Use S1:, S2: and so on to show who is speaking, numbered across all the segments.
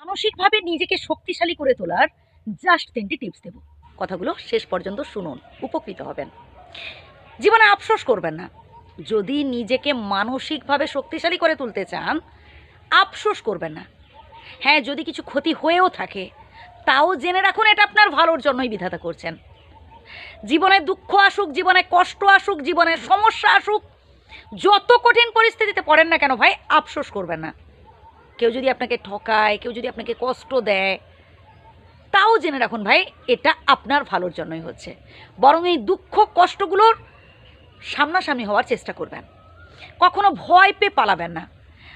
S1: মানসিকভাবে নিজেকে শক্তিশালী করে তোলার জাস্ট 3টি টিপস দেব। কথাগুলো শেষ পর্যন্ত শুনুন, উপকৃত হবেন। জীবনে আফসোস করবেন না। যদি নিজেকে মানসিকভাবে শক্তিশালী করে তুলতে চান, আফসোস করবেন না। হ্যাঁ, যদি কিছু ক্ষতি হয়েও থাকে তাও জেনে রাখুন এটা আপনার ভালোর জন্যই বিধাতা করছেন। জীবনে দুঃখ আসুক, জীবনে কষ্ট আসুক, জীবনে সমস্যা আসুক, যত কঠিন পরিস্থিতিতে পড়েন না কেন ভাই, আফসোস করবেন না। কেউ যদি আপনাকে ঠকায়, কেউ যদি আপনাকে কষ্ট দেয়, তাও জেনে রাখুন ভাই এটা আপনার ভালোর জন্যই হচ্ছে। বরং এই দুঃখ কষ্টগুলোর সামনাসামনি হওয়ার চেষ্টা করবেন। কখনো ভয় পেয়ে পালাবেন না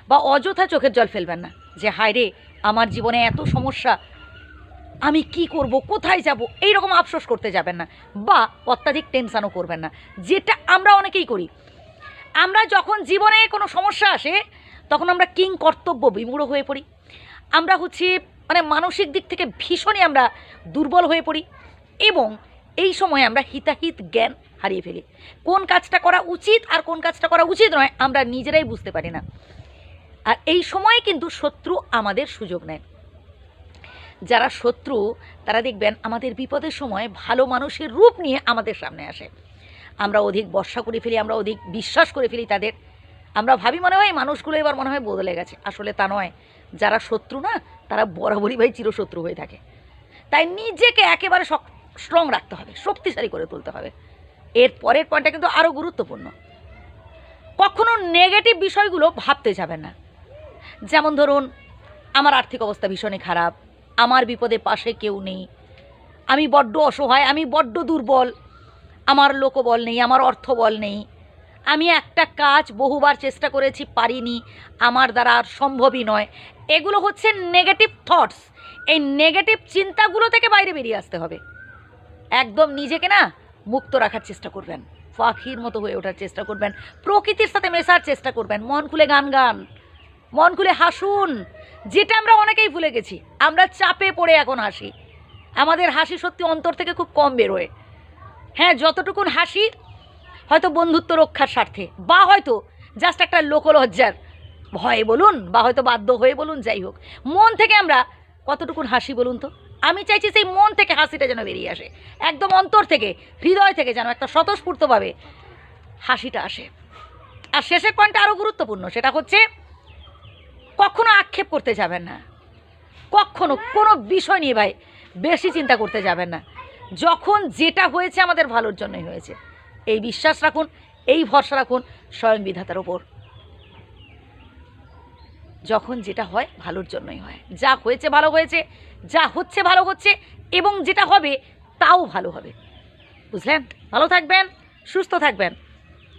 S1: বা অযথা চোখের জল ফেলবেন না যে হায় রে আমার জীবনে এত সমস্যা, আমি কি করব, কোথায় যাব, এইরকম আফসোস করতে যাবেন না বা অত্যাধিক টেনশানও করবেন না, যেটা আমরা অনেকেই করি। আমরা যখন জীবনে কোনো সমস্যা আসে তখন আমরা কিং কর্তব্য বিমূঢ় হয়ে পড়ি। আমরা মানসিক দিক থেকে ভীষণই আমরা দুর্বল হয়ে পড়ি এবং এই সময় আমরা হিতাহিত জ্ঞান হারিয়ে ফেলি। কোন কাজটা করা উচিত আর কোন কাজটা করা উচিত নয় আমরা নিজেরাই বুঝতে পারি না। আর এই সময়ে কিন্তু শত্রু আমাদের সুযোগ নেয়। যারা শত্রু তারা দেখবেন আমাদের বিপদের সময় ভালো মানুষের রূপ নিয়ে আমাদের সামনে আসে। আমরা অধিক ভরসা করে ফেলি, আমরা অধিক বিশ্বাস করে ফেলি তাদের। আমরা ভাবি মনে হয় মানুষগুলো এবার মনে হয় বদলে গেছে, আসলে তা নয়। যারা শত্রু না তারা বরাবরই ভাই চিরশত্রু হয়ে থাকে। তাই নিজেকে একেবারে স্ট্রং রাখতে হবে, শক্তিশালী করে তুলতে হবে। এর পরের পয়েন্টটা কিন্তু আরও গুরুত্বপূর্ণ। কখনো নেগেটিভ বিষয়গুলো ভাবতে যাবেন না। যেমন ধরুন, আমার আর্থিক অবস্থা ভীষণই খারাপ, আমার বিপদে পাশে কেউ নেই, আমি বড্ড অসহায়, আমি বড্ড দুর্বল, আমার লোকবল নেই, আমার অর্থবল নেই, আমি একটা কাজ বহুবার চেষ্টা করেছি পারিনি, আমার দ্বারা আর সম্ভবই নয়। এগুলো হচ্ছে নেগেটিভ থটস। এই নেগেটিভ চিন্তাগুলো থেকে বাইরে বেরিয়ে আসতে হবে। একদম নিজেকে না মুক্ত রাখার চেষ্টা করবেন, পাখির মতো হয়ে ওঠার চেষ্টা করবেন, প্রকৃতির সাথে মেশার চেষ্টা করবেন, মন খুলে গান গান, মন খুলে হাসুন, যেটা আমরা অনেকেই ভুলে গেছি। আমরা চাপে পড়ে এখন হাসি, আমাদের হাসি সত্যি অন্তর থেকে খুব কম বেরোয়। হ্যাঁ, যতটুকুন হাসি হয়তো বন্ধুত্ব রক্ষার স্বার্থে বা হয়তো জাস্ট একটা লোকলজ্জার ভয়ে বলুন বা হয়তো বাধ্য হয়ে বলুন, যাই হোক, মন থেকে আমরা কতটুকুন হাসি বলুন তো। আমি চাইছি সেই মন থেকে হাসিটা যেন বেরিয়ে আসে, একদম অন্তর থেকে, হৃদয় থেকে যেন একটা স্বতঃস্ফূর্তভাবে হাসিটা আসে। আর শেষের পয়েন্টটা আরও গুরুত্বপূর্ণ, সেটা হচ্ছে কখনো আক্ষেপ করতে যাবেন না। কখনো কোনো বিষয় নিয়ে ভাই বেশি চিন্তা করতে যাবেন না। যখন যেটা হয়েছে আমাদের ভালোর জন্যই হয়েছে, এই বিশ্বাস রাখুন, এই ভরসা রাখুন স্বয়ং বিধাতার ওপর। যখন যেটা হয় ভালোর জন্যই হয়, যা হয়েছে ভালো হয়েছে, যা হচ্ছে ভালো হচ্ছে এবং যেটা হবে তাও ভালো হবে। বুঝলেন? ভালো থাকবেন, সুস্থ থাকবেন।